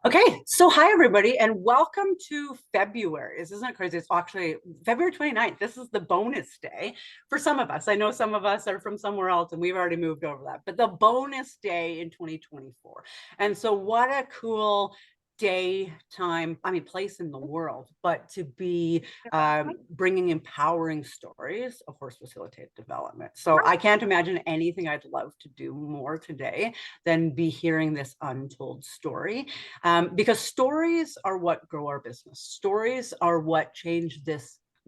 Okay, so hi everybody, and welcome to February. Isn't it crazy? It's actually February 29th. This is the bonus day for some of us. I know some of us are from somewhere else and we've already moved over that, but the bonus day in 2024. And so what a cool day, time, place in the world, but to be bringing empowering stories of horse facilitated development. So I can't imagine anything I'd love to do more today than be hearing this untold story. Because stories are what grow our business. Stories are what change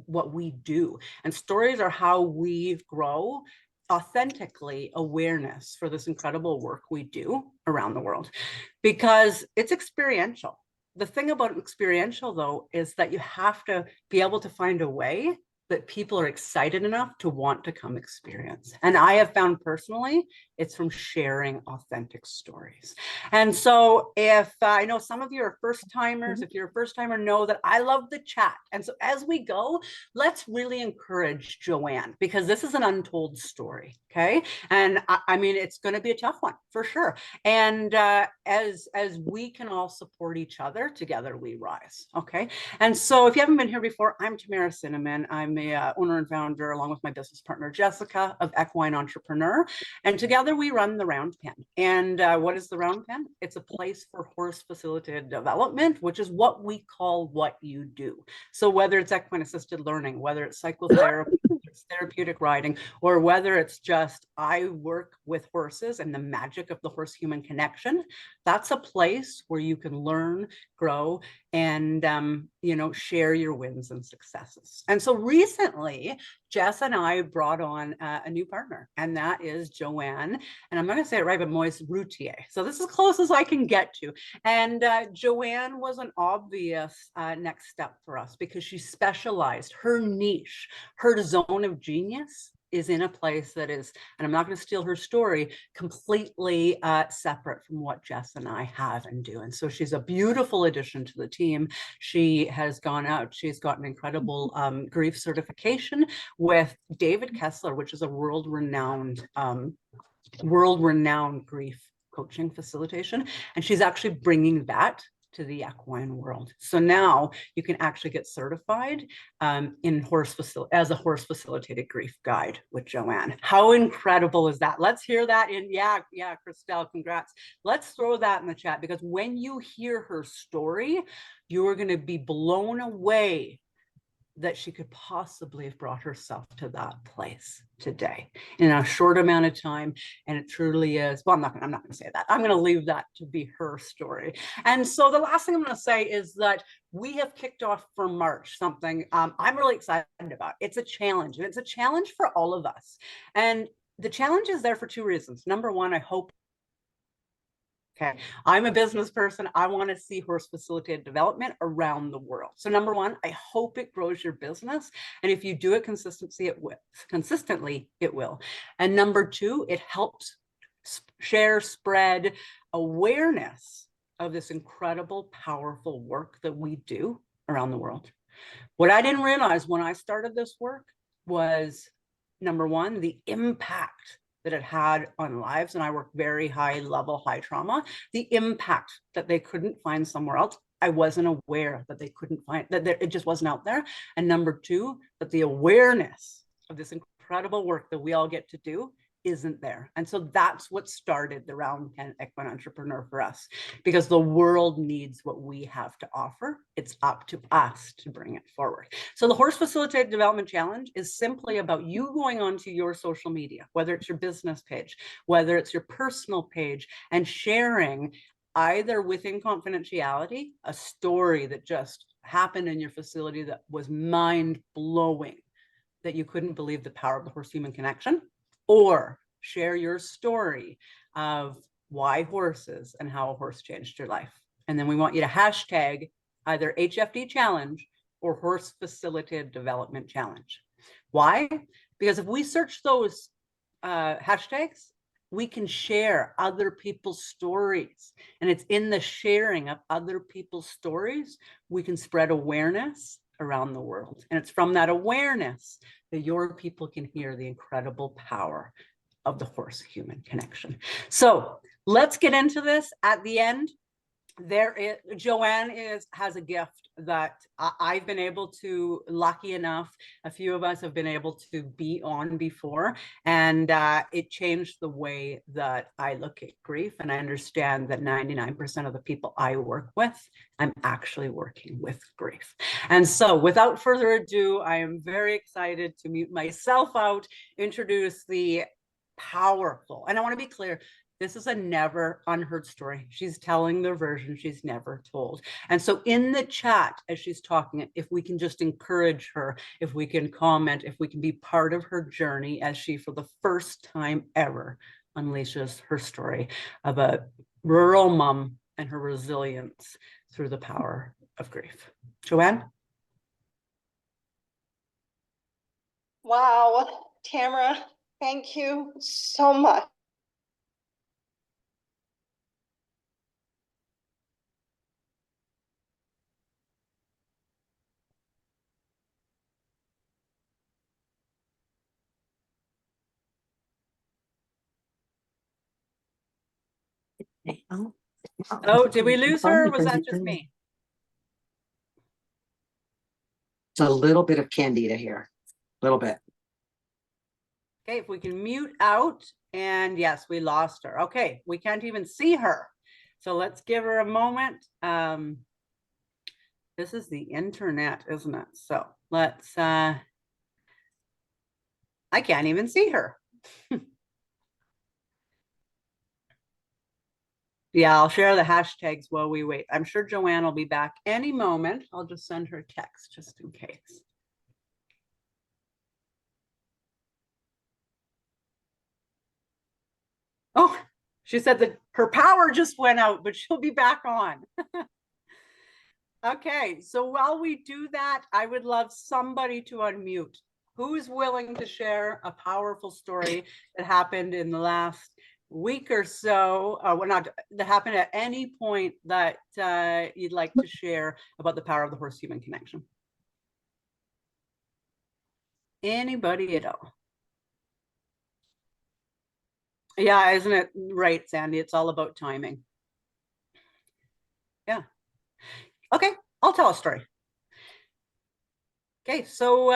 what we do. And stories are how we grow authentically awareness for this incredible work we do around the world, because it's experiential. The thing about experiential, though, is that you have to be able to find a way that people are excited enough to want to come experience. And I have found personally, it's from sharing authentic stories. And so if I know some of you are first timers, if you're a first timer, know that I love the chat. And so as we go, let's really encourage Joanne, because this is an untold story. Okay. And I mean, it's going to be a tough one for sure. And as we can all support each other, together we rise. Okay. And so if you haven't been here before, I'm Tamara Cinnamon. I'm a owner and founder, along with my business partner, Jessica, of Equine Entrepreneur. And together we run the Round Pen. And what is the Round Pen? It's a place for horse facilitated development, which is what we call what you do. So whether it's equine assisted learning, whether it's psychotherapy, it's therapeutic riding, or whether it's just I work with horses and the magic of the horse human connection, that's a place where you can learn, grow, and share your wins and successes. And so recently, Jess and I brought on a new partner, and that is Joanne. And I'm not going to say it right, but Moise Routier. So this is as close as I can get to. And Joanne was an obvious next step for us because she specialized, her niche, her zone of genius is in a place that is, and I'm not going to steal her story, completely separate from what Jess and I have and do. And so she's a beautiful addition to the team. She has gone out, she's got an incredible grief certification with David Kessler, which is a world-renowned grief coaching facilitation. And she's actually bringing that to the equine world. So now you can actually get certified as a horse facilitated grief guide with Joanne. How incredible is that? Let's hear that yeah, Christelle, congrats. Let's throw that in the chat, because when you hear her story, you're going to be blown away that she could possibly have brought herself to that place today in a short amount of time. And it truly is, well, I'm not going to say that. I'm going to leave that to be her story. And so the last thing I'm going to say is that we have kicked off for March something I'm really excited about. It's a challenge, and it's a challenge for all of us. And the challenge is there for two reasons. Number one, I hope Okay, I'm a business person. I want to see horse facilitated development around the world. So number one, I hope it grows your business. And if you do it consistently, it will. And number two, it helps spread awareness of this incredible, powerful work that we do around the world. What I didn't realize when I started this work was, number one, the impact that it had on lives. And I work very high level, high trauma, the impact that they couldn't find somewhere else. I wasn't aware that they couldn't find that it just wasn't out there. And number two, that the awareness of this incredible work that we all get to do isn't there. And so that's what started the Round Pen Equine Entrepreneur for us, because the world needs what we have to offer. It's up to us to bring it forward. So the Horse Facilitated Development Challenge is simply about you going onto your social media, whether it's your business page, whether it's your personal page, and sharing, either within confidentiality, a story that just happened in your facility that was mind-blowing, that you couldn't believe the power of the horse human connection, or share your story of why horses and how a horse changed your life. And then we want you to hashtag either HFD challenge or horse facilitated development challenge. Why? Because if we search those hashtags, we can share other people's stories. And it's in the sharing of other people's stories, we can spread awareness around the world. And it's from that awareness that your people can hear the incredible power of the horse human connection. So let's get into this. At the end, Joanne has a gift that I've been able to, lucky enough, a few of us have been able to be on before, and it changed the way that I look at grief. And I understand that 99% of the people I work with, I'm actually working with grief. And so without further ado, I am very excited to mute myself out, introduce the powerful, and I want to be clear, this is a never unheard story. She's telling the version she's never told. And so in the chat, as she's talking, if we can just encourage her, if we can comment, if we can be part of her journey as she, for the first time ever, unleashes her story of a rural mom and her resilience through the power of grief. Joanne? Wow, Tamara, thank you so much. Oh, did we lose her? Or was that just me? It's a little bit of Candida here, a little bit. Okay, if we can mute out, and yes, we lost her. Okay, we can't even see her. So let's give her a moment. This is the internet, isn't it? So let's, I can't even see her. Yeah, I'll share the hashtags while we wait. I'm sure Joanne will be back any moment. I'll just send her a text just in case. Oh, she said that her power just went out, but she'll be back on. Okay, so while we do that, I would love somebody to unmute. Who's willing to share a powerful story that happened in the last week or so, well, not that happened at any point that you'd like to share about the power of the horse-human connection? Anybody at all? Yeah, isn't it right, Sandy? It's all about timing. Yeah. Okay, I'll tell a story. Okay, so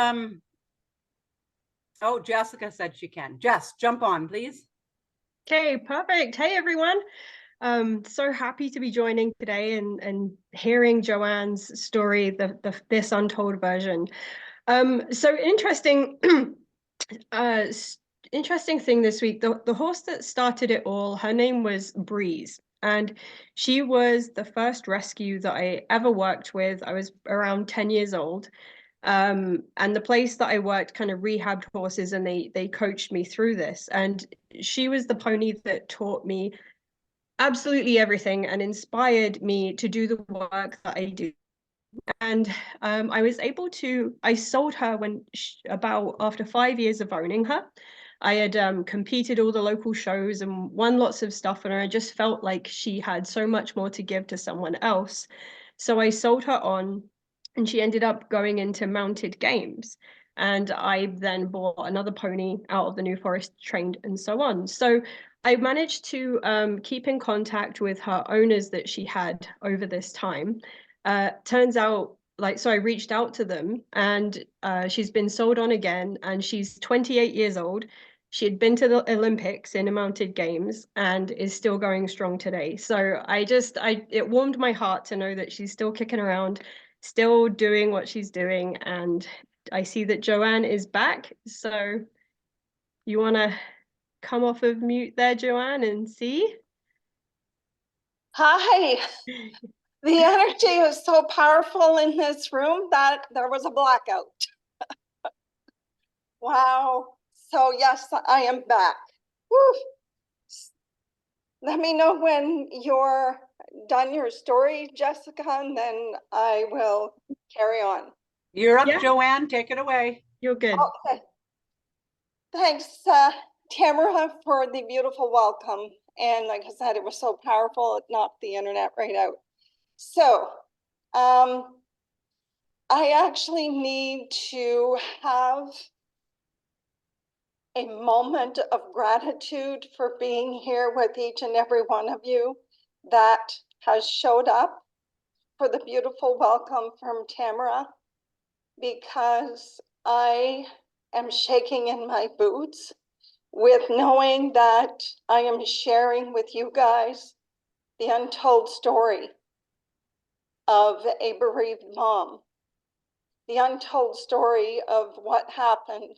oh, Jessica said she can. Jess, jump on, please. Okay, perfect. Hey, everyone. So happy to be joining today and hearing Joanne's story, this untold version. So interesting, interesting thing this week. The horse that started it all, her name was Breeze, and she was the first rescue that I ever worked with. I was around 10 years old. And the place that I worked kind of rehabbed horses, and they coached me through this. And she was the pony that taught me absolutely everything and inspired me to do the work that I do. And I was able to, I sold her about after 5 years of owning her. I had competed all the local shows and won lots of stuff, and I just felt like she had so much more to give to someone else. So I sold her on, and she ended up going into mounted games. And I then bought another pony out of the New Forest, trained, and so on. So I managed to keep in contact with her owners that she had over this time. Turns out, so I reached out to them, and she's been sold on again, and she's 28 years old. She had been to the Olympics in a mounted games and is still going strong today. So it warmed my heart to know that she's still kicking around, still doing what she's doing. And I see that Joanne is back. So you want to come off of mute there, Joanne, and see? Hi. The energy is so powerful in this room that there was a blackout. Wow. So yes, I am back. Woo. Let me know when you're done your story, Jessica, and then I will carry on. You're up, Yeah. Joanne. Take it away. You're good. Okay. Thanks, Tamara, for the beautiful welcome. And like I said, it was so powerful, it knocked the internet right out. So, I actually need to have a moment of gratitude for being here with each and every one of you. that has showed up for the beautiful welcome from Tamara, because I am shaking in my boots with knowing that I am sharing with you guys the untold story of a bereaved mom, the untold story of what happened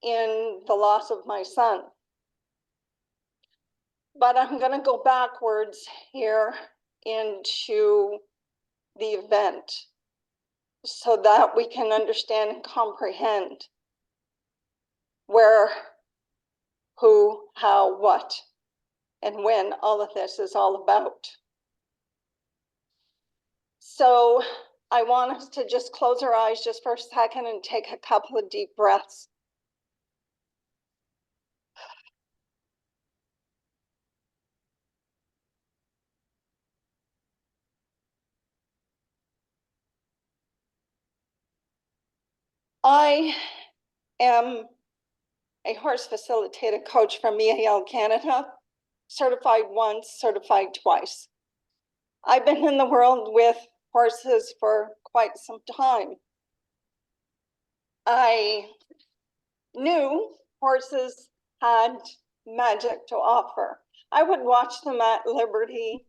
in the loss of my son. But I'm going to go backwards here into the event so that we can understand and comprehend where, who, how, what, and when all of this is all about. So I want us to just close our eyes just for a second and take a couple of deep breaths. I am a horse facilitator coach from EAL Canada, certified once, certified twice. I've been in the world with horses for quite some time. I knew horses had magic to offer. I would watch them at Liberty.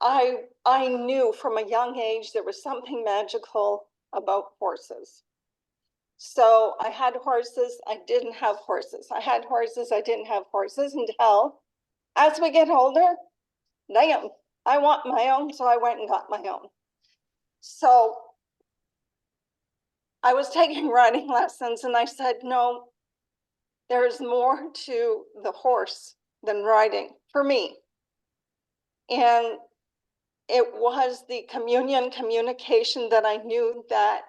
I knew from a young age there was something magical about horses. So I had horses, I didn't have horses. I had horses, I didn't have horses until as we get older, damn, I want my own, so I went and got my own. So I was taking riding lessons and I said, no, there's more to the horse than riding for me. And it was the communication that I knew that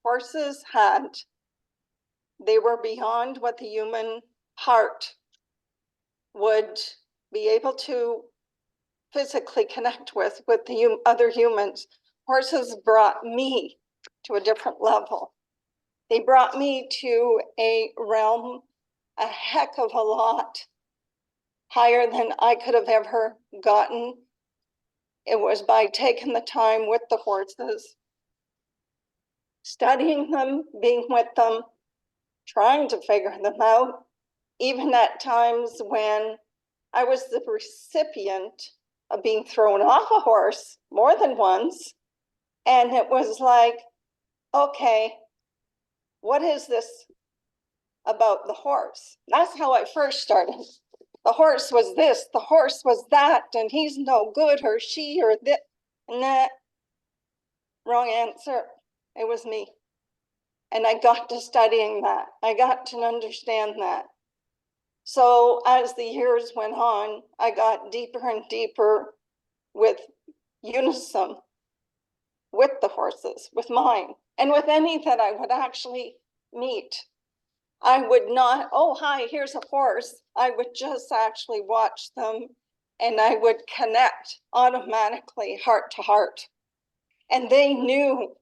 horses had. They were beyond what the human heart would be able to physically connect with the other humans. Horses brought me to a different level. They brought me to a realm a heck of a lot higher than I could have ever gotten. It was by taking the time with the horses, studying them, being with them, trying to figure them out, even at times when I was the recipient of being thrown off a horse more than once. And it was like, okay, what is this about the horse? That's how I first started. The horse was this, the horse was that, and he's no good, or she, or this, and that. Wrong answer. It was me. And I got to studying that. I got to understand that. So as the years went on, I got deeper and deeper with unison with the horses, with mine, and with any that I would actually meet. I would not, oh, hi, here's a horse. I would just actually watch them and I would connect automatically heart to heart. And they knew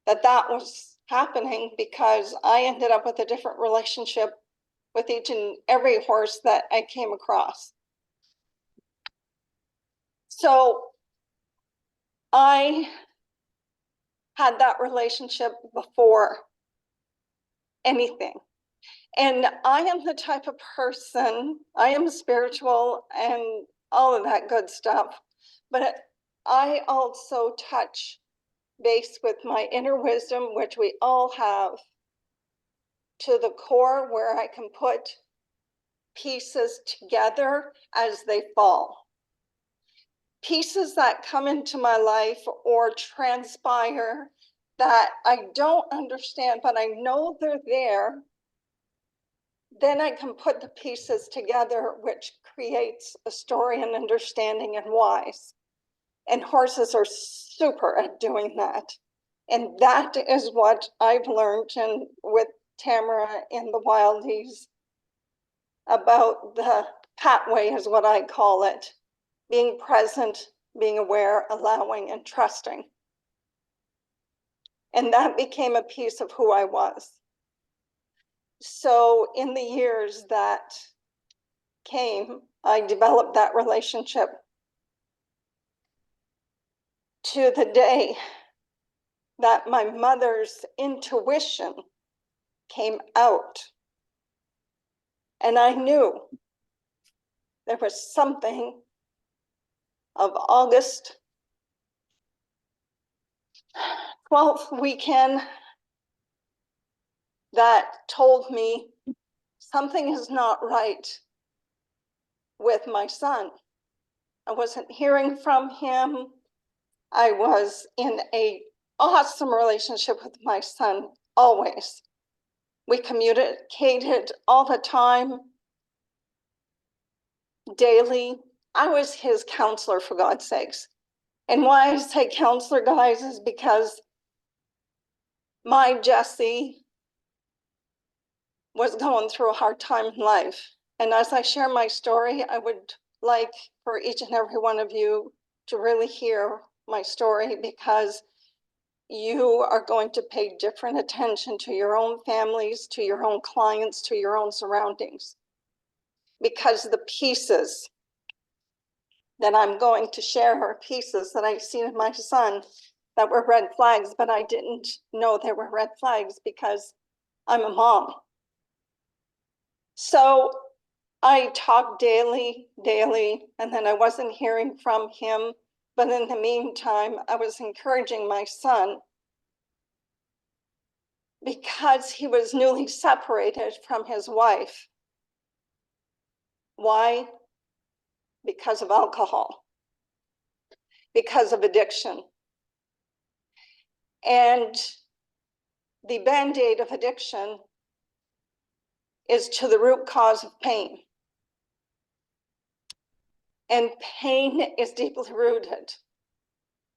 that that was happening because I ended up with a different relationship with each and every horse that I came across. So I had that relationship before anything. And I am the type of person, I am spiritual and all of that good stuff, but I also touch base with my inner wisdom, which we all have, to the core where I can put pieces together as they fall. Pieces that come into my life or transpire that I don't understand, but I know they're there. Then I can put the pieces together, which creates a story and understanding and whys. And horses are super at doing that. And that is what I've learned and with Tamara in the Wildies about the pathway is what I call it. Being present, being aware, allowing, and trusting. And that became a piece of who I was. So in the years that came, I developed that relationship to the day that my mother's intuition came out. And I knew there was something of August 12th weekend that told me something is not right with my son. I wasn't hearing from him. I was in an awesome relationship with my son, always. We communicated all the time, daily. I was his counselor, for God's sakes. And why I say counselor, guys, is because my Jesse was going through a hard time in life. And as I share my story, I would like for each and every one of you to really hear my story, because you are going to pay different attention to your own families, to your own clients, to your own surroundings. Because the pieces that I'm going to share are pieces that I've seen in my son that were red flags, but I didn't know they were red flags because I'm a mom. So I talked daily, and then I wasn't hearing from him. But in the meantime, I was encouraging my son because he was newly separated from his wife. Why? Because of alcohol, because of addiction. And the Band-Aid of addiction is to the root cause of pain. And pain is deeply rooted.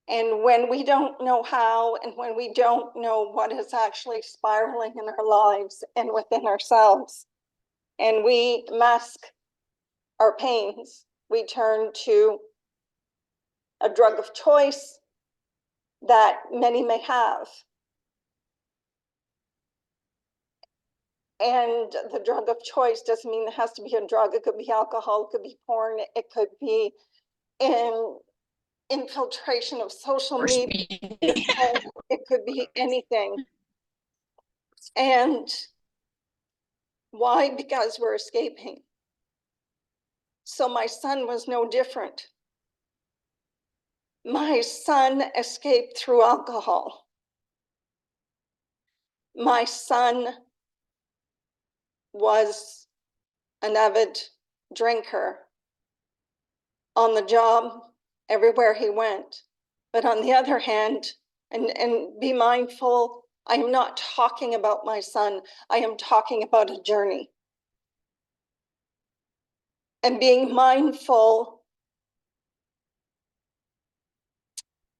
And when we don't know how, and when we don't know what is actually spiraling in our lives and within ourselves, and we mask our pains, we turn to a drug of choice that many may have. And the drug of choice doesn't mean it has to be a drug. It could be alcohol, it could be porn, it could be infiltration of social media, it could be anything. And why? Because we're escaping. So my son was no different. My son escaped through alcohol. My son was an avid drinker on the job, everywhere he went. But on the other hand, and be mindful, I am not talking about my son, I am talking about a journey. And being mindful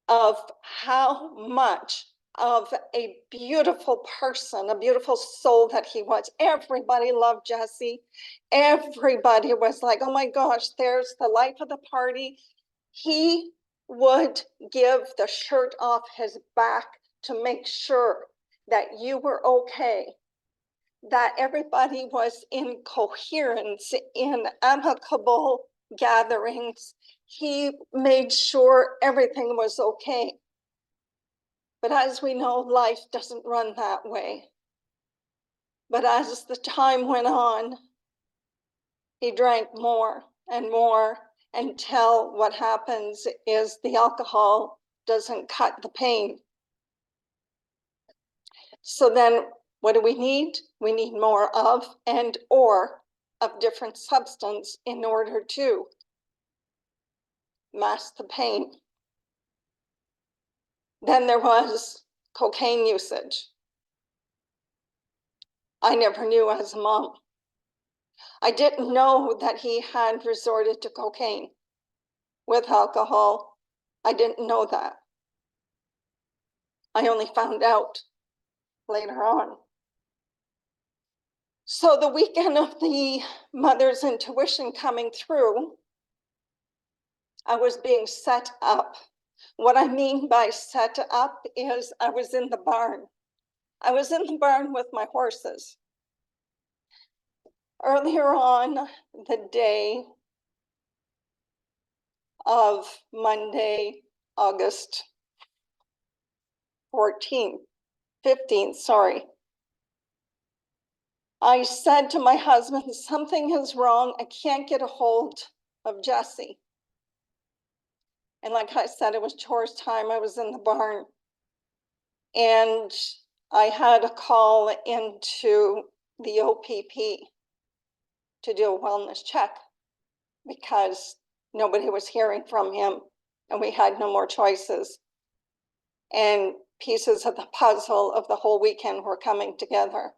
of how much of a beautiful person, a beautiful soul that he was. Everybody loved Jesse. Everybody was like, oh my gosh, there's the life of the party. He would give the shirt off his back to make sure that you were okay, that everybody was in coherence, in amicable gatherings. He made sure everything was okay. But as we know, life doesn't run that way. But as the time went on, he drank more and more until what happens is the alcohol doesn't cut the pain. So then what do we need? We need more of and or of different substance in order to mask the pain. Then there was cocaine usage. I never knew as a mom. I didn't know that he had resorted to cocaine with alcohol. I didn't know that. I only found out later on. So the weekend of the mother's intuition coming through, I was being set up. What I mean by set up is I was in the barn. I was in the barn with my horses. Earlier on the day of Monday, August 15, sorry. I said to my husband, something is wrong. I can't get a hold of Jesse. And like I said, it was chores time. I was in the barn. And I had a call into the OPP to do a wellness check because nobody was hearing from him and we had no more choices. And pieces of the puzzle of the whole weekend were coming together.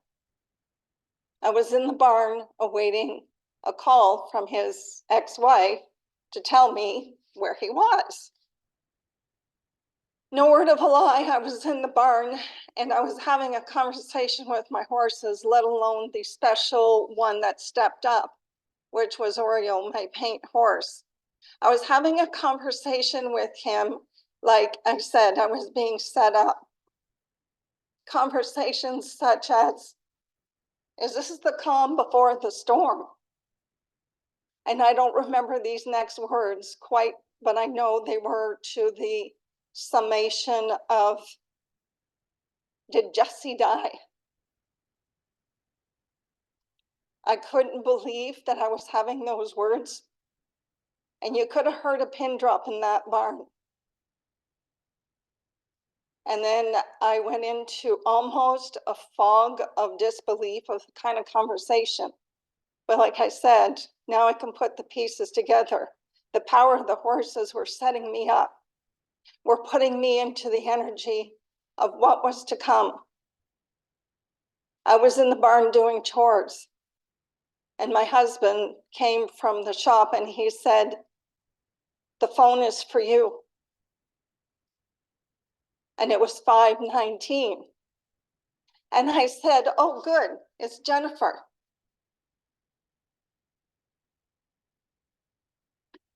I was in the barn awaiting a call from his ex-wife to tell me where he was. No word of a lie, I was in the barn and I was having a conversation with my horses, let alone the special one that stepped up, which was Oreo, my paint horse. I was having a conversation with him. Like I said, I was being set up. Conversations such as, this is the calm before the storm. And I don't remember these next words quite, but I know they were to the summation of, did Jesse die? I couldn't believe that I was having those words. And you could have heard a pin drop in that barn. And then I went into almost a fog of disbelief of the kind of conversation. But like I said, now I can put the pieces together. The power of the horses were setting me up. Were putting me into the energy of what was to come. I was in the barn doing chores. And my husband came from the shop and he said, the phone is for you. And it was 5:19. And I said, oh, good, it's Jennifer.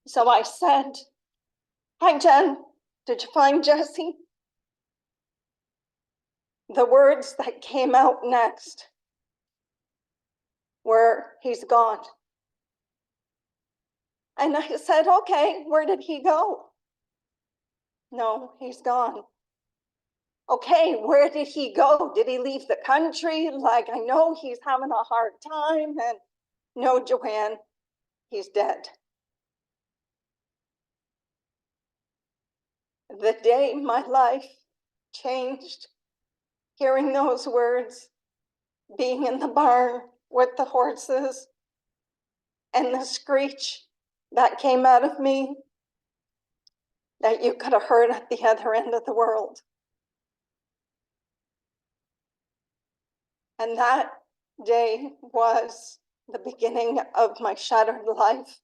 So I said, hi, Jen, did you find Jesse? The words that came out next were, he's gone. And I said, okay, where did he go? No, he's gone. Okay, where did he go? Did he leave the country? Like, I know he's having a hard time. And no, Joanne, he's dead. The day my life changed, hearing those words, being in the barn with the horses, and the screech that came out of me that you could have heard at the other end of the world. And that day was the beginning of my shattered life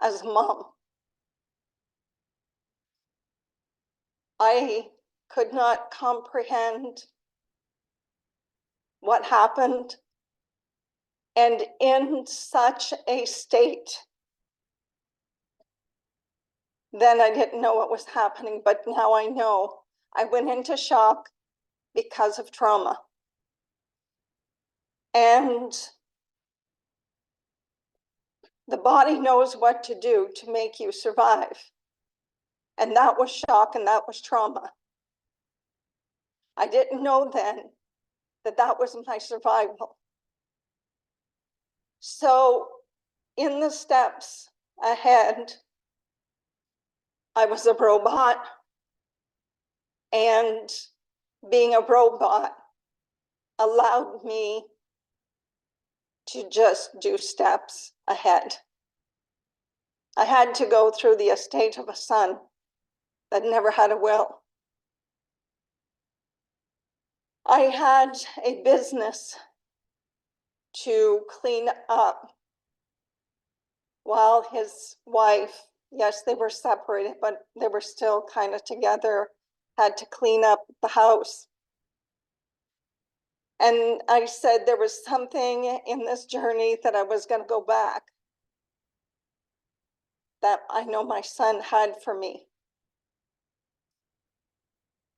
as a mom. I could not comprehend what happened, and in such a state, then I didn't know what was happening, but now I know. I went into shock because of trauma. And the body knows what to do to make you survive. And that was shock and that was trauma. I didn't know then that that was my survival. So in the steps ahead, I was a robot, and being a robot allowed me to just do steps ahead. I had to go through the estate of a son that never had a will. I had a business to clean up while his wife, yes, they were separated, but they were still kind of together, had to clean up the house. And I said there was something in this journey that I was going to go back, that I know my son had for me.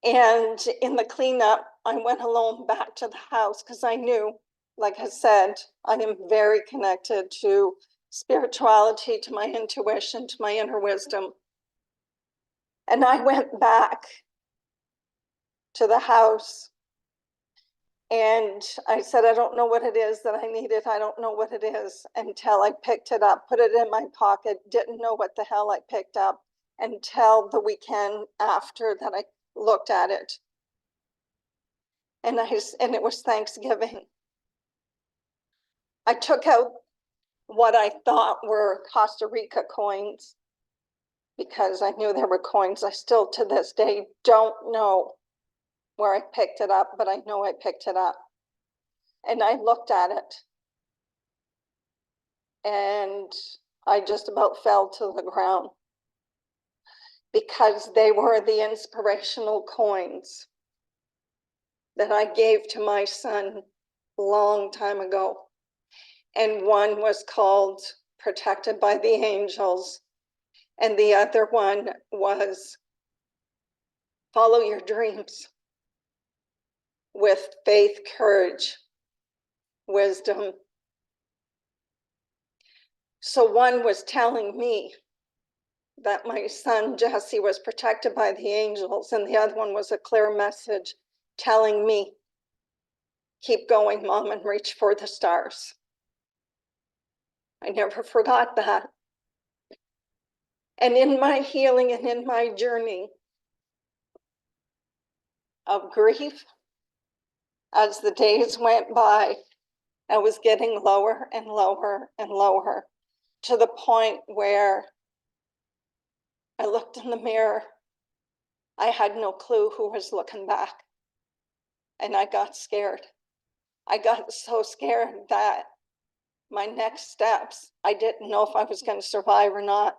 And in the cleanup, I went alone back to the house because I knew, like I said, I am very connected to spirituality, to my intuition, to my inner wisdom. And I went back to the house. And I said, I don't know what it is that I needed. I don't know what it is, until I picked it up, put it in my pocket, didn't know what the hell I picked up until the weekend after that I looked at it. And it was Thanksgiving. I took out what I thought were Costa Rica coins, because I knew there were coins. I still to this day don't know where I picked it up, but I know I picked it up. And I looked at it, and I just about fell to the ground, because they were the inspirational coins that I gave to my son a long time ago. And one was called Protected by the Angels, and the other one was Follow Your Dreams, with faith, courage, wisdom. So one was telling me that my son Jesse was protected by the angels, and the other one was a clear message telling me, keep going, Mom, and reach for the stars. I never forgot that. And in my healing and in my journey of grief, as the days went by, I was getting lower and lower and lower, to the point where I looked in the mirror. I had no clue who was looking back. And I got scared. I got so scared that my next steps, I didn't know if I was going to survive or not.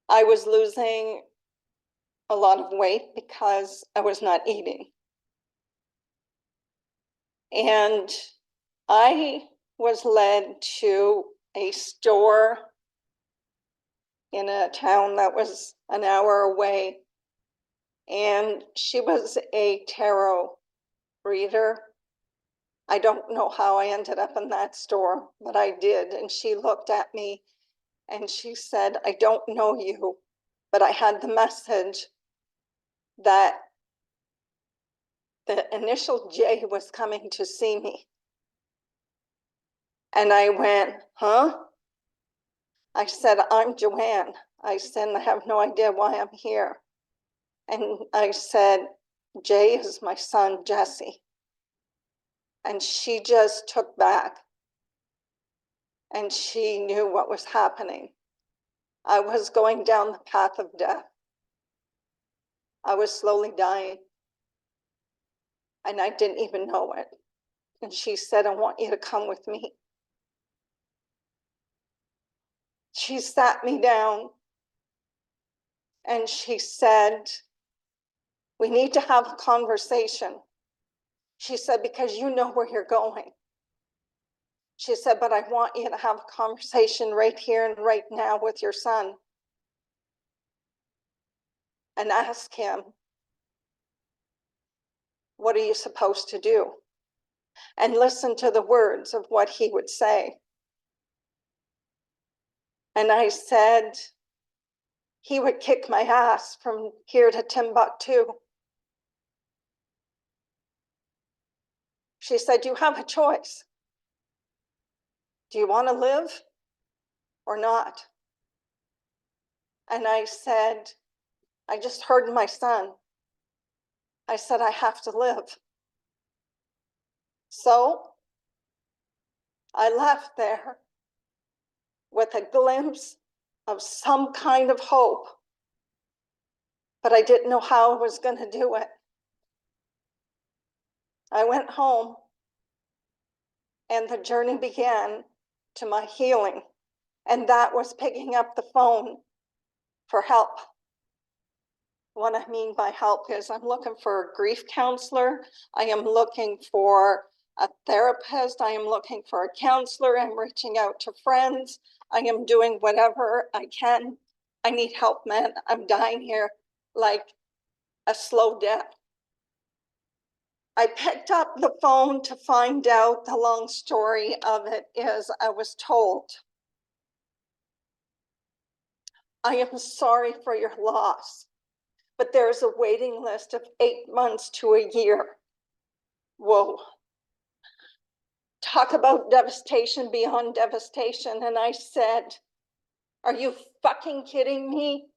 I was losing a lot of weight because I was not eating. And I was led to a store in a town that was an hour away. And she was a tarot reader. I don't know how I ended up in that store, but I did. And she looked at me and she said, I don't know you, but I had the message that the initial J was coming to see me. And I went, huh? I said, I'm Joanne. I said, I have no idea why I'm here. And I said, Jay is my son, Jesse. And she just took back. And she knew what was happening. I was going down the path of death. I was slowly dying. And I didn't even know it. And she said, I want you to come with me. She sat me down and she said, we need to have a conversation. She said, because you know where you're going. She said, but I want you to have a conversation right here and right now with your son. And ask him, what are you supposed to do? And listen to the words of what he would say. And I said, he would kick my ass from here to Timbuktu. She said, you have a choice. Do you want to live or not? And I said, I just heard my son. I said, I have to live. So I left there with a glimpse of some kind of hope, but I didn't know how I was going to do it. I went home and the journey began to my healing. And that was picking up the phone for help. What I mean by help is I'm looking for a grief counselor. I am looking for a therapist. I am looking for a counselor. I'm reaching out to friends. I am doing whatever I can. I need help, man. I'm dying here like a slow death. I picked up the phone to find out. The long story of it is I was told, I am sorry for your loss, but there's a waiting list of 8 months to a year. Whoa. Talk about devastation beyond devastation. And I said, are you fucking kidding me?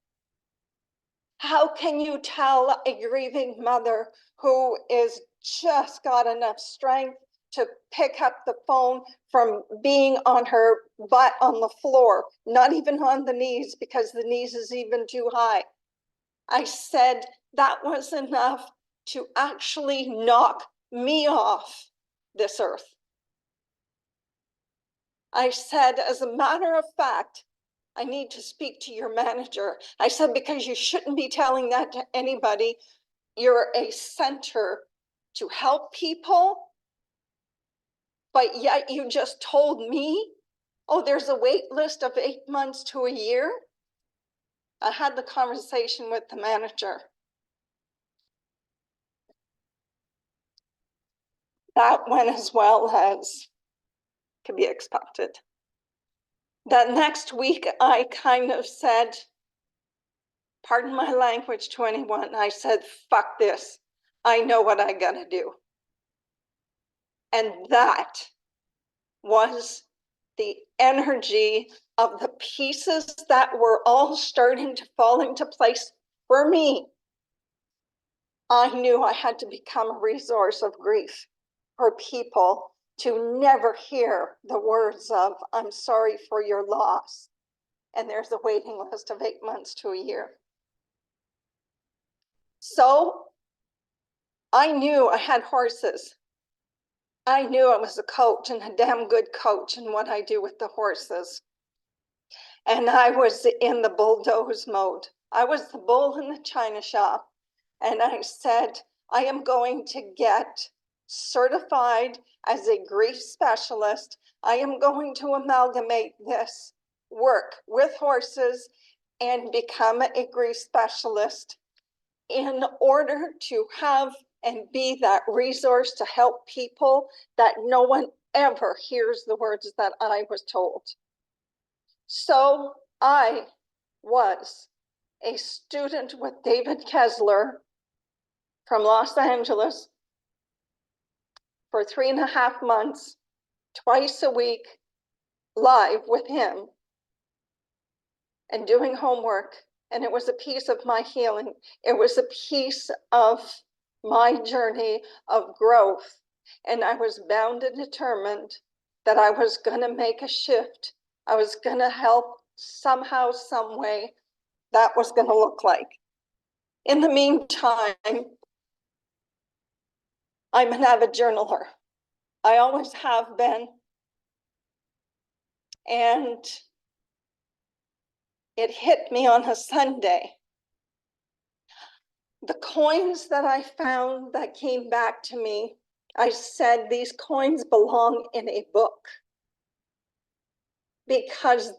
How can you tell a grieving mother who is just got enough strength to pick up the phone from being on her butt on the floor, not even on the knees because the knees is even too high? I said that was enough to actually knock me off this earth. I said, as a matter of fact, I need to speak to your manager. I said, because you shouldn't be telling that to anybody. You're a center to help people, but yet you just told me, oh, there's a wait list of 8 months to a year. I had the conversation with the manager. That went as well as could be expected. That next week, I kind of said, pardon my language to anyone, I said, fuck this. I know what I gotta do. And that was the energy of the pieces that were all starting to fall into place for me. I knew I had to become a resource of grief for people to never hear the words of, I'm sorry for your loss. And there's a waiting list of 8 months to a year. So I knew I had horses. I knew I was a coach and a damn good coach in what I do with the horses. And I was in the bulldoze mode. I was the bull in the china shop. And I said, I am going to get certified as a grief specialist. I am going to amalgamate this work with horses and become a grief specialist in order to have and be that resource to help people that no one ever hears the words that I was told. So I was a student with David Kessler from Los Angeles for 3.5 months, twice a week, live with him and doing homework. And it was a piece of my healing. It was a piece of my journey of growth. And I was bound and determined that I was going to make a shift. I was going to help somehow, some way that was going to look like. In the meantime, I'm an avid journaler. I always have been. And it hit me on a Sunday. The coins that I found that came back to me, I said, these coins belong in a book. Because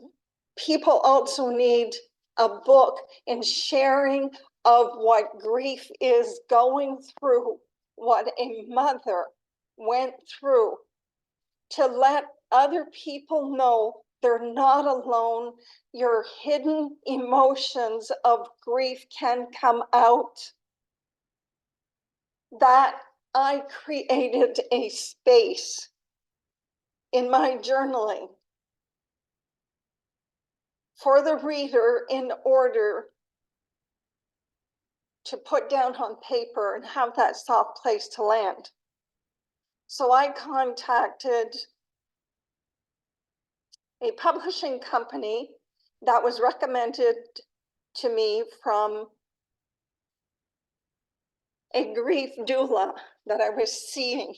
people also need a book in sharing of what grief is going through, what a mother went through, to let other people know they're not alone. Your hidden emotions of grief can come out. That I created a space in my journaling for the reader in order to put down on paper and have that soft place to land. So I contacted a publishing company that was recommended to me from a grief doula that I was seeing.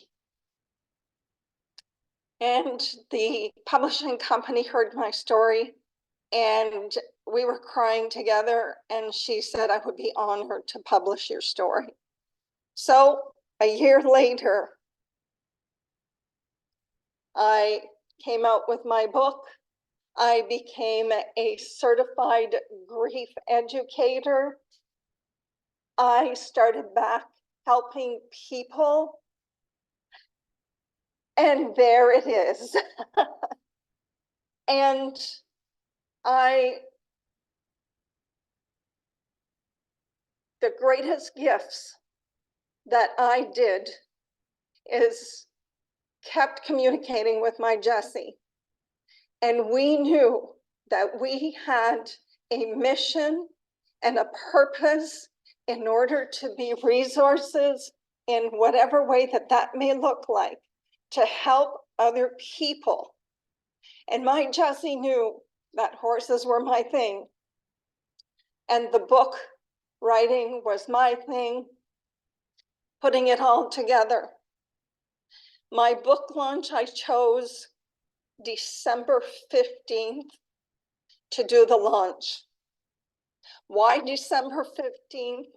And the publishing company heard my story and we were crying together, and she said I would be honored to publish your story. So a year later, I came out with my book. I became a certified grief educator. I started back helping people. And there it is. And I, the greatest gifts that I did is kept communicating with my Jessie. And we knew that we had a mission and a purpose in order to be resources in whatever way that that may look like, to help other people. And my Jessie knew that horses were my thing. And the book writing was my thing, putting it all together. My book launch, I chose December 15th to do the launch. Why December 15th?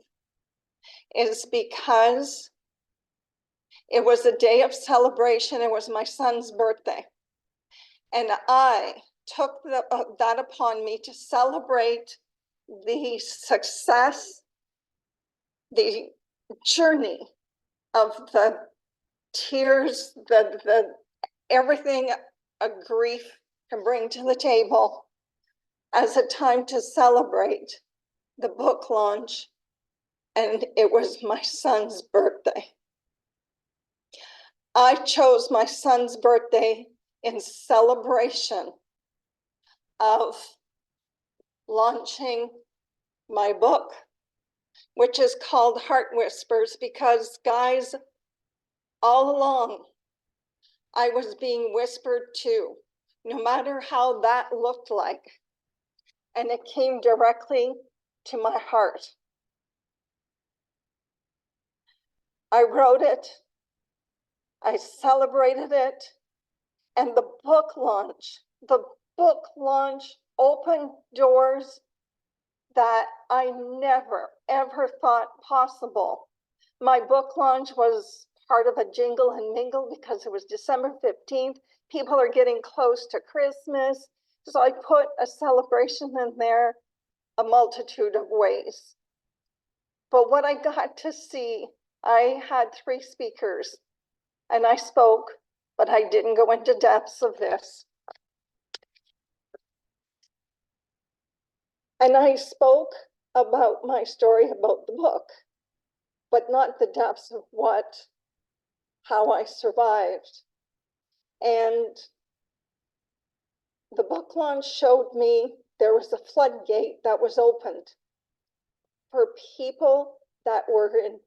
Is because it was a day of celebration. It was my son's birthday. And I took that upon me to celebrate the success, the journey of the tears, the everything a grief can bring to the table, as a time to celebrate the book launch. And it was my son's birthday. I chose my son's birthday in celebration of launching my book, which is called Heart Whispers, because guys, all along, I was being whispered to, no matter how that looked like. And it came directly to my heart. I wrote it, I celebrated it, and the book launch opened doors that I never, ever thought possible. My book launch was part of a jingle and mingle because it was December 15th. People are getting close to Christmas. So I put a celebration in there a multitude of ways. But what I got to see, I had 3 speakers and I spoke, but I didn't go into depths of this. And I spoke about my story about the book, but not the depths of how I survived. And the book launch showed me there was a floodgate that was opened for people that were in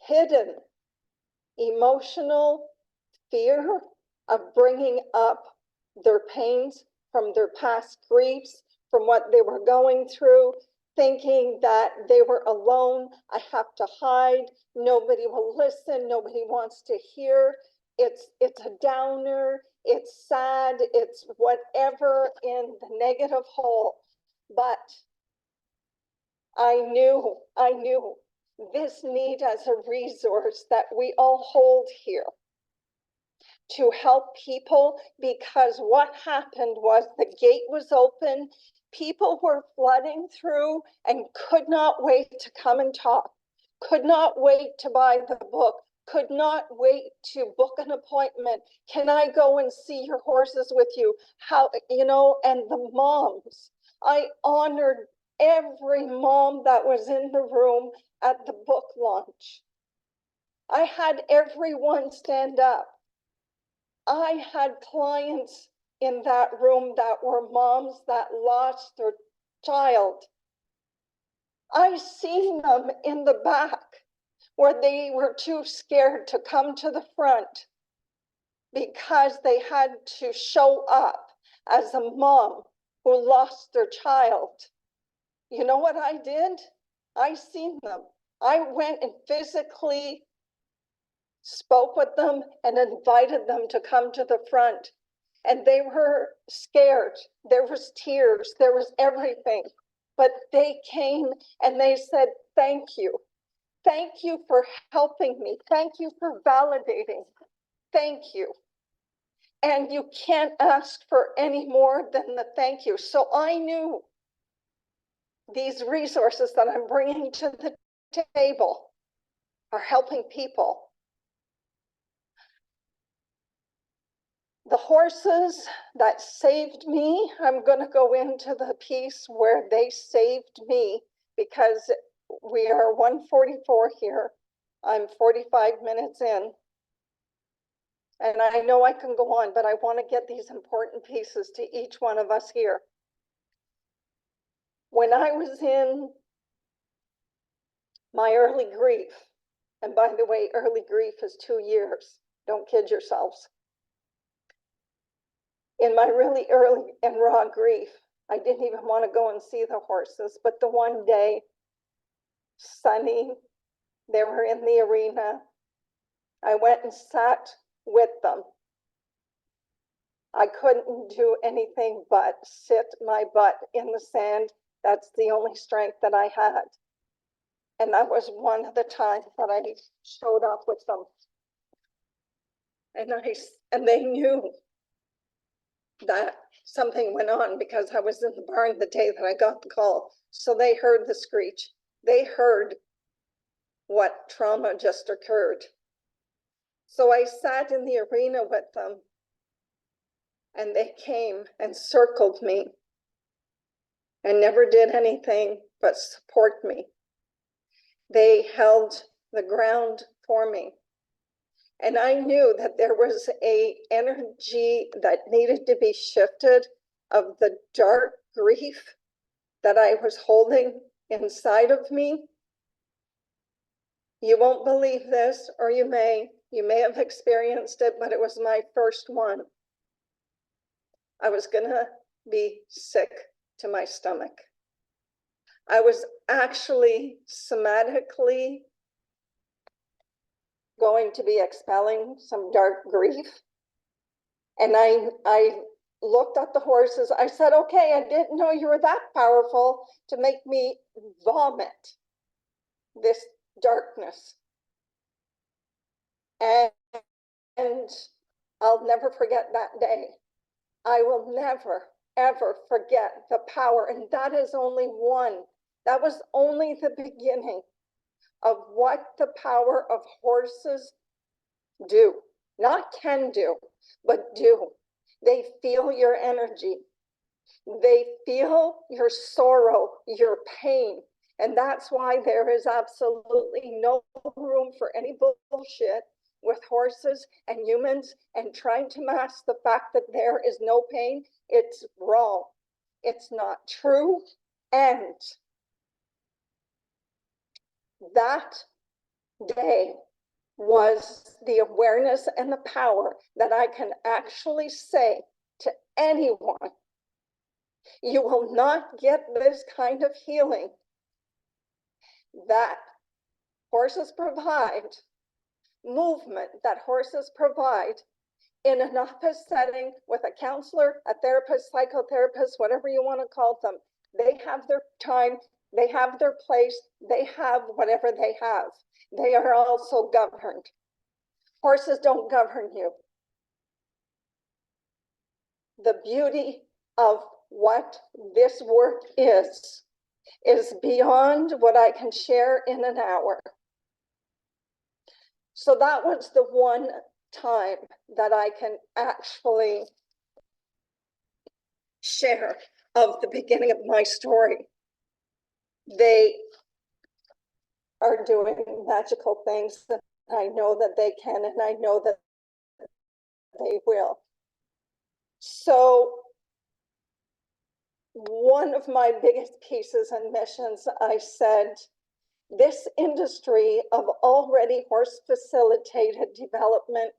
hidden emotional fear of bringing up their pains from their past griefs, from what they were going through, thinking that they were alone. I have to hide. Nobody will listen. Nobody wants to hear. It's a downer. It's sad. It's whatever in the negative hole. But I knew this need as a resource that we all hold here to help people, because what happened was the gate was open. People were flooding through and could not wait to come and talk, could not wait to buy the book, could not wait to book an appointment. Can I go and see your horses with you? How, and the moms, I honored every mom that was in the room at the book launch. I had everyone stand up. I had clients in that room that were moms that lost their child. I seen them in the back where they were too scared to come to the front because they had to show up as a mom who lost their child. You know what I did? I seen them. I went and physically spoke with them and invited them to come to the front. And they were scared. There was tears. There was everything. But they came and they said, thank you. Thank you for helping me. Thank you for validating. Thank you. And you can't ask for any more than the thank you. So I knew these resources that I'm bringing to the table are helping people. The horses that saved me, I'm going to go into the piece where they saved me, because We are 1:44 here. I'm 45 minutes in. And I know I can go on, but I want to get these important pieces to each one of us here. When I was in my early grief, and by the way, early grief is 2 years. Don't kid yourselves. In my really early and raw grief, I didn't even want to go and see the horses, but the one day, sunny, they were in the arena. I went and sat with them. I couldn't do anything but sit my butt in the sand. That's the only strength that I had. And that was one of the times that I showed up with them. And they knew that something went on because I was in the barn the day that I got the call. So they heard the screech. They heard what trauma just occurred. So I sat in the arena with them, and they came and circled me and never did anything but support me. They held the ground for me. And I knew that there was an energy that needed to be shifted of the dark grief that I was holding inside of me. You won't believe this, or you may have experienced it, but it was my first one. I was gonna be sick to my stomach. I was actually somatically going to be expelling some dark grief. And I looked at the horses. I said, okay, I didn't know you were that powerful to make me vomit this darkness. And I'll never forget that day. I will never, ever forget the power. And that is only one. That was only the beginning of what the power of horses do. Not can do, but do. They feel your energy. They feel your sorrow, your pain. And that's why there is absolutely no room for any bullshit with horses and humans and trying to mask the fact that there is no pain. It's wrong. It's not true. And that day was the awareness and the power that I can actually say to anyone, you will not get this kind of healing that horses provide, movement that horses provide in an office setting with a counselor, a therapist, psychotherapist, whatever you want to call them. They have their time, they have their place, they have whatever they have. They are also governed. Horses don't govern you. The beauty of what this work is beyond what I can share in an hour. So that was the one time that I can actually share of the beginning of my story. They are doing magical things, and I know that they can, and I know that they will. So one of my biggest pieces and missions, I said, this industry of already horse facilitated development,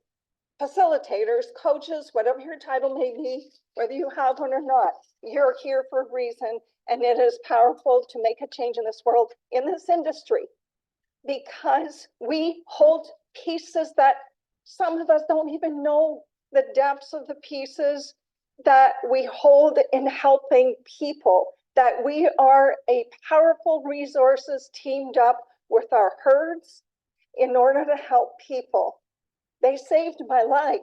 facilitators, coaches, whatever your title may be, whether you have one or not, you're here for a reason, and it is powerful to make a change in this world, in this industry, because we hold pieces that some of us don't even know the depths of the pieces that we hold in helping people, that we are a powerful resources teamed up with our herds in order to help people. They saved my life.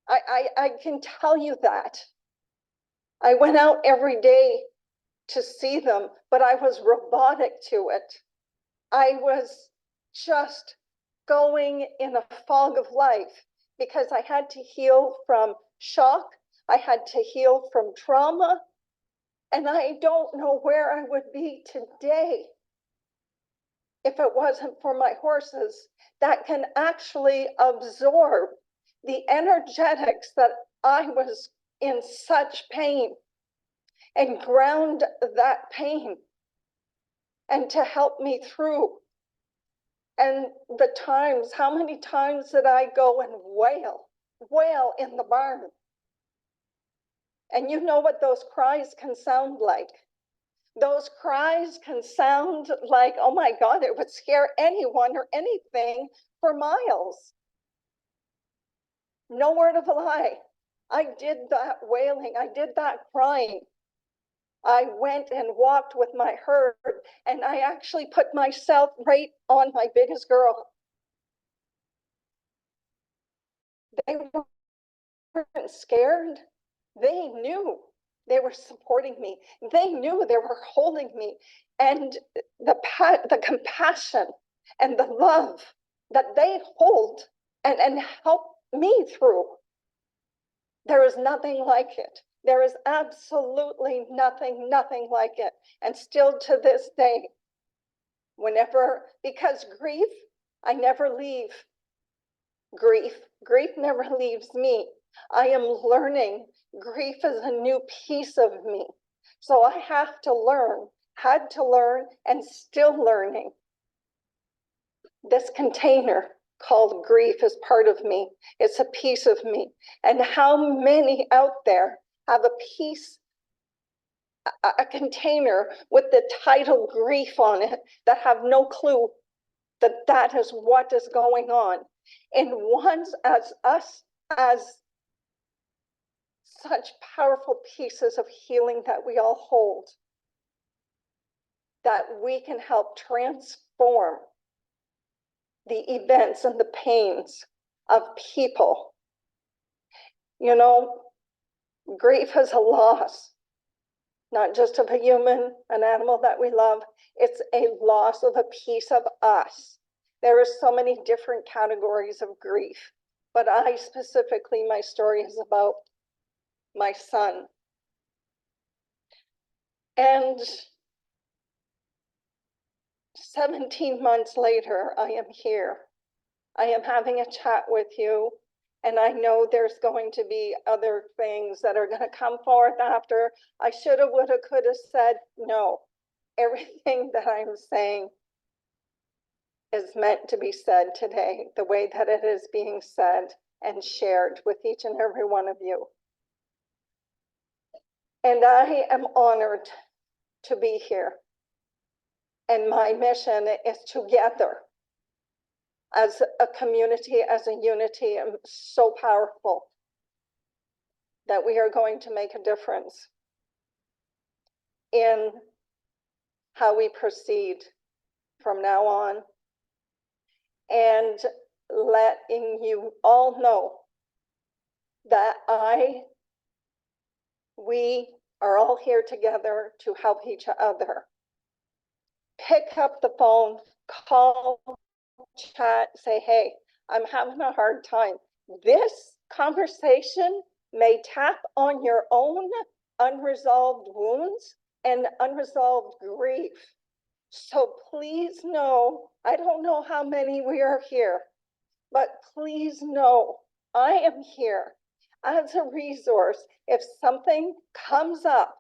I can tell you that. I went out every day to see them, but I was robotic to it. I was just going in a fog of life because I had to heal from shock. I had to heal from trauma. And I don't know where I would be today if it wasn't for my horses that can actually absorb the energetics that I was in such pain and ground that pain and to help me through. And the times, how many times did I go and wail in the barn? And you know what those cries can sound like. Those cries can sound like, oh my God, it would scare anyone or anything for miles. No word of a lie. I did that wailing, I did that crying. I went and walked with my herd, and I actually put myself right on my biggest girl. They weren't scared. They knew they were supporting me. They knew they were holding me. And the compassion and the love that they hold and help me through, there is nothing like it. There is absolutely nothing like it. And still to this day, because grief, I never leave grief. Grief never leaves me. I am learning grief is a new piece of me. So I have to learn, had to learn, and still learning. This container called grief is part of me. It's a piece of me. And how many out there have a piece, a container with the title grief on it that have no clue that that is what is going on? And ones as us, as such powerful pieces of healing that we all hold, that we can help transform the events and the pains of people. You know, grief is a loss, not just of a human, an animal that we love. It's a loss of a piece of us. There are so many different categories of grief, but I specifically, my story is about my son. And 17 months later, I am here. I am having a chat with you, and I know there's going to be other things that are going to come forth after. I shoulda, woulda, coulda said no. Everything that I'm saying is meant to be said today, the way that it is being said and shared with each and every one of you. And I am honored to be here. And my mission is together as a community, as a unity, and so powerful that we are going to make a difference in how we proceed from now on, and letting you all know that we are all here together to help each other. Pick up the phone, call, chat, say, hey, I'm having a hard time. This conversation may tap on your own unresolved wounds and unresolved grief. So please know, I don't know how many we are here, but please know I am here as a resource if something comes up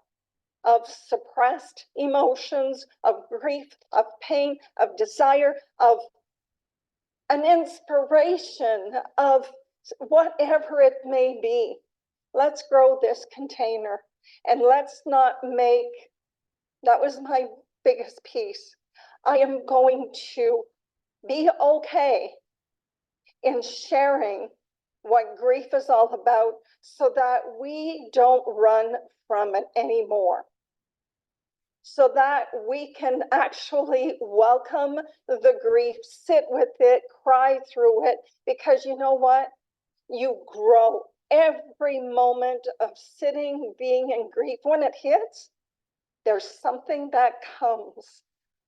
of suppressed emotions, of grief, of pain, of desire, of an inspiration, of whatever it may be. Let's grow this container, and let's not make, that was my biggest piece. I am going to be okay in sharing what grief is all about so that we don't run from it anymore. So that we can actually welcome the grief, sit with it, cry through it, because you know what? You grow every moment of sitting, being in grief. When it hits, there's something that comes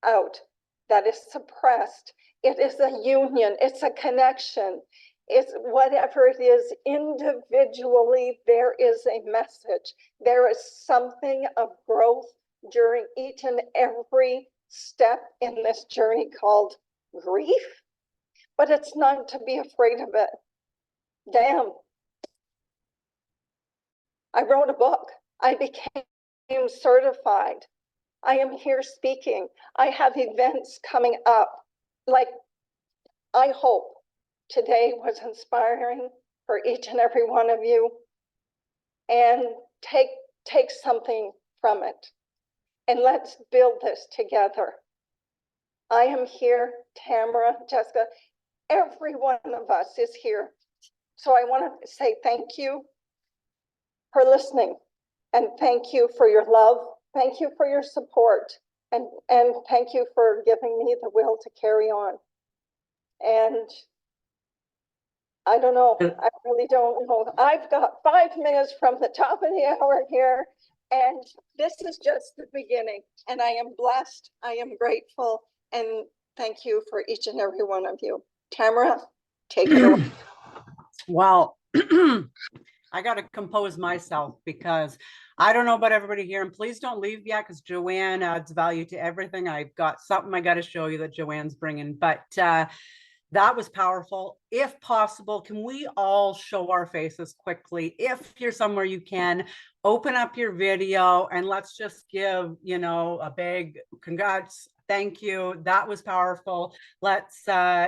out that is suppressed. It is a union, it's a connection. It's whatever it is, individually, there is a message. There is something of growth during each and every step in this journey called grief, but it's not to be afraid of it. Damn. I wrote a book. I became certified. I am here speaking. I have events coming up. Like, I hope today was inspiring for each and every one of you, and take something from it, and let's build this together. I am here, Tamara, Jessica, every one of us is here. So I want to say thank you for listening, and thank you for your love. Thank you for your support, and thank you for giving me the will to carry on. And I don't know, I really don't know. I've got 5 minutes from the top of the hour here, and this is just the beginning. And I am blessed, I am grateful, and thank you for each and every one of you. Tamara, take it away. Well, I got to compose myself because I don't know about everybody here, and please don't leave yet because Joanne adds value to everything. I've got something I got to show you that Joanne's bringing, but that was powerful. If possible, can we all show our faces quickly? If you're somewhere you can, open up your video and let's just give, you know, a big congrats. Thank you. That was powerful. Let's,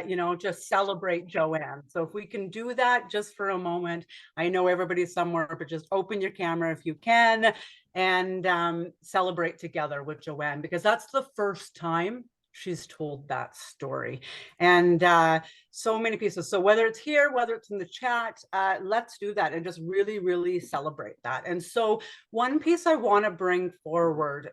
you know, just celebrate Joanne. So if we can do that just for a moment, I know everybody's somewhere, but just open your camera if you can and celebrate together with Joanne, because that's the first time she's told that story. And so many pieces. So whether it's here, whether it's in the chat, let's do that and just really, really celebrate that. And so one piece I want to bring forward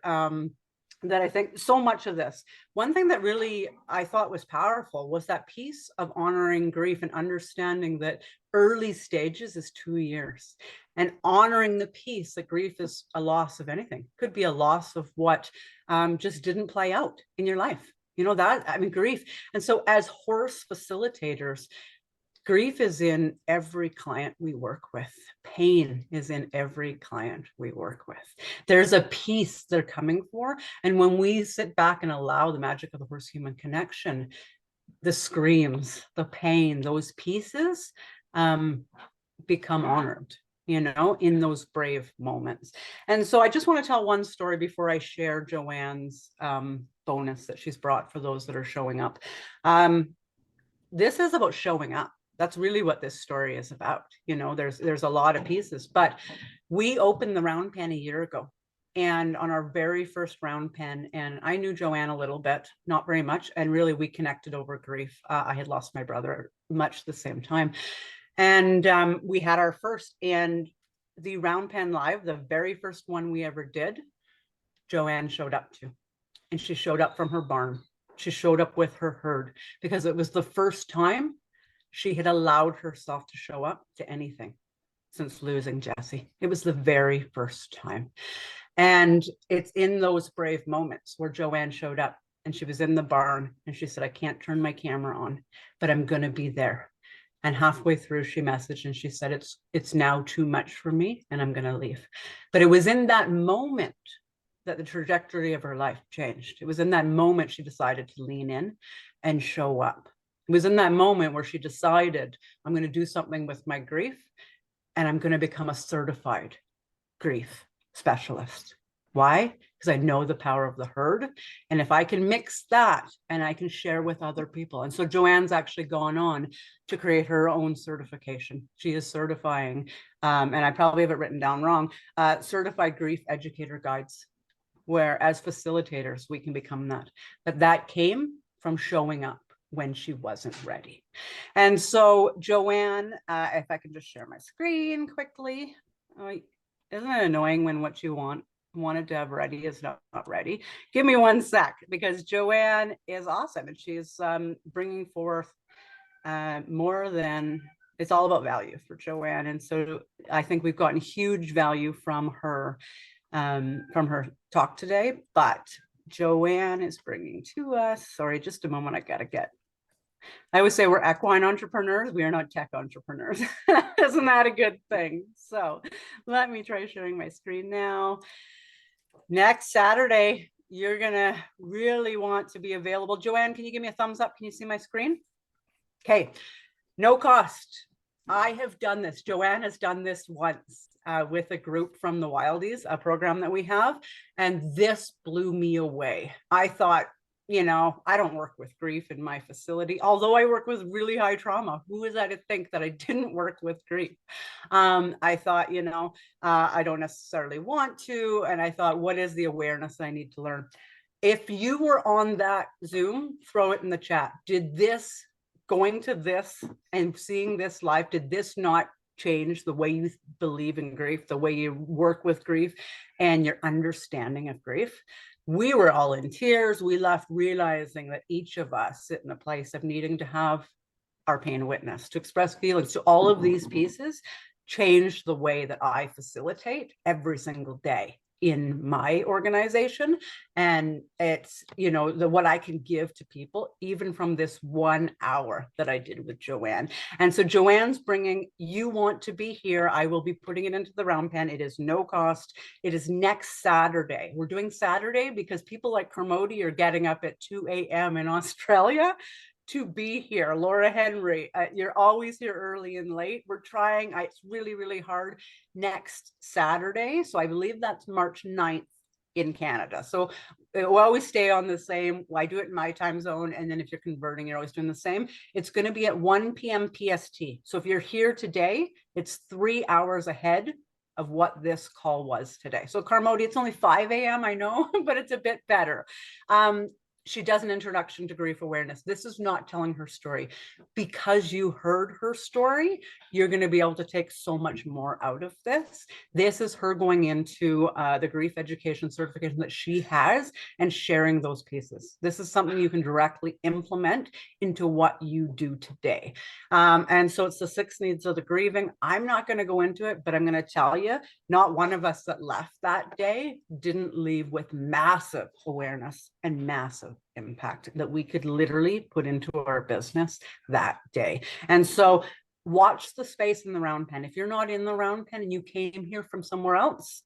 that I think so much of this, one thing that really I thought was powerful was that piece of honoring grief and understanding that early stages is 2 years, and honoring the piece that grief is a loss of anything. Could be a loss of what just didn't play out in your life. You know that, I mean, grief. And so as horse facilitators, grief is in every client we work with. Pain is in every client we work with. There's a piece they're coming for. And when we sit back and allow the magic of the horse-human connection, the screams, the pain, those pieces become honored, you know, in those brave moments. And so I just want to tell one story before I share Joanne's bonus that she's brought for those that are showing up. This is about showing up. That's really what this story is about. You know, there's a lot of pieces, but we opened the round pen a year ago. And on our very first round pen, and I knew Joanne a little bit, not very much. And really we connected over grief. I had lost my brother much the same time. And we had our first, and the round pen live, the very first one we ever did, Joanne showed up to, and she showed up from her barn. She showed up with her herd because it was the first time she had allowed herself to show up to anything since losing Jesse. It was the very first time. And it's in those brave moments where Joanne showed up and she was in the barn and she said, I can't turn my camera on, but I'm going to be there. And halfway through, she messaged and she said, it's now too much for me and I'm going to leave. But it was in that moment that the trajectory of her life changed. It was in that moment she decided to lean in and show up. It was in that moment where she decided, I'm going to do something with my grief and I'm going to become a certified grief specialist. Why? Because I know the power of the herd. And if I can mix that and I can share with other people. And so Joanne's actually gone on to create her own certification. She is certifying, and I probably have it written down wrong, certified grief educator guides, where as facilitators, we can become that. But that came from showing up when she wasn't ready. And so Joanne, if I can just share my screen quickly. Isn't it annoying when what you wanted to have ready is not ready? Give me 1 sec, because Joanne is awesome and she's bringing forth more than, it's all about value for Joanne. And so I think we've gotten huge value from her talk today. But Joanne is bringing to us, sorry, just a moment, I gotta get I always say we're equine entrepreneurs. We are not tech entrepreneurs. Isn't that a good thing? So let me try sharing my screen now. Next Saturday, you're going to really want to be available. Joanne, can you give me a thumbs up? Can you see my screen? Okay, no cost. I have done this. Joanne has done this once with a group from the Wildies, a program that we have, and this blew me away. I thought, you know, I don't work with grief in my facility, although I work with really high trauma. Who is I to think that I didn't work with grief? I thought, you know, I don't necessarily want to. And I thought, what is the awareness I need to learn? If you were on that Zoom, throw it in the chat. Did this, going to this and seeing this live, did this not change the way you believe in grief, the way you work with grief and your understanding of grief? We were all in tears. We left realizing that each of us sit in a place of needing to have our pain witnessed, to express feelings, to all of these pieces change the way that I facilitate every single day in my organization. And it's, you know, what I can give to people, even from this 1 hour that I did with Joanne. And so Joanne's bringing, you want to be here. I will be putting it into the round pen. It is no cost. It is next Saturday. We're doing Saturday because people like Kermode are getting up at 2 a.m. in Australia to be here. Laura Henry, you're always here early and late. We're trying, it's really, really hard next Saturday. So I believe that's March 9th in Canada. So we'll always stay on the same, well, I do it in my time zone. And then if you're converting, you're always doing the same. It's going to be at 1 p.m. PST. So if you're here today, it's 3 hours ahead of what this call was today. So Kermode, it's only 5 a.m. I know, but it's a bit better. She does an introduction to grief awareness. This is not telling her story. Because you heard her story, you're going to be able to take so much more out of this. This is her going into the grief education certification that she has and sharing those pieces. This is something you can directly implement into what you do today. And so it's the 6 needs of the grieving. I'm not going to go into it, but I'm going to tell you, not one of us that left that day didn't leave with massive awareness and massive impact that we could literally put into our business that day. And so watch the space in the round pen. If you're not in the round pen and you came here from somewhere else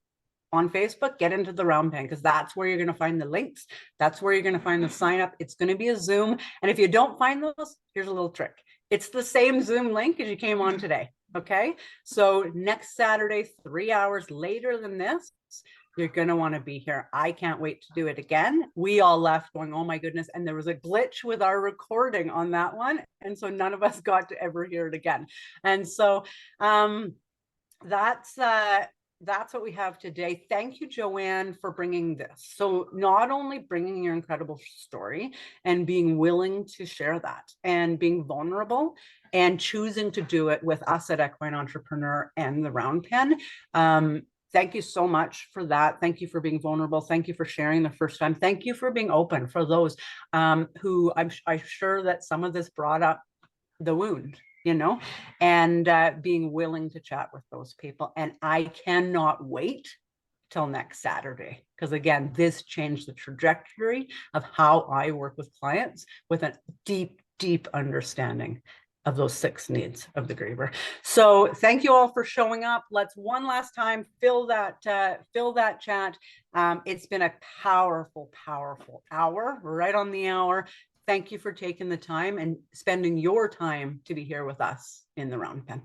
on Facebook, get into the round pen, because that's where you're going to find the links. That's where you're going to find the sign up. It's going to be a Zoom. And if you don't find those, here's a little trick. It's the same Zoom link as you came on today. Okay. So next Saturday, 3 hours later than this, you're going to want to be here. I can't wait to do it again. We all left going, oh my goodness. And there was a glitch with our recording on that one. And so none of us got to ever hear it again. And so that's what we have today. Thank you, Joanne, for bringing this. So not only bringing your incredible story and being willing to share that and being vulnerable and choosing to do it with us at Equine Entrepreneur and the Round Pen. Thank you so much for that. Thank you for being vulnerable. Thank you for sharing the first time. Thank you for being open for those who I'm sure that some of this brought up the wound, you know, and being willing to chat with those people. And I cannot wait till next Saturday, because again, this changed the trajectory of how I work with clients with a deep, deep understanding of those 6 needs of the griever. So thank you all for showing up. Let's one last time fill that chat. It's been a powerful, powerful hour, right on the hour. Thank you for taking the time and spending your time to be here with us in the Round Pen.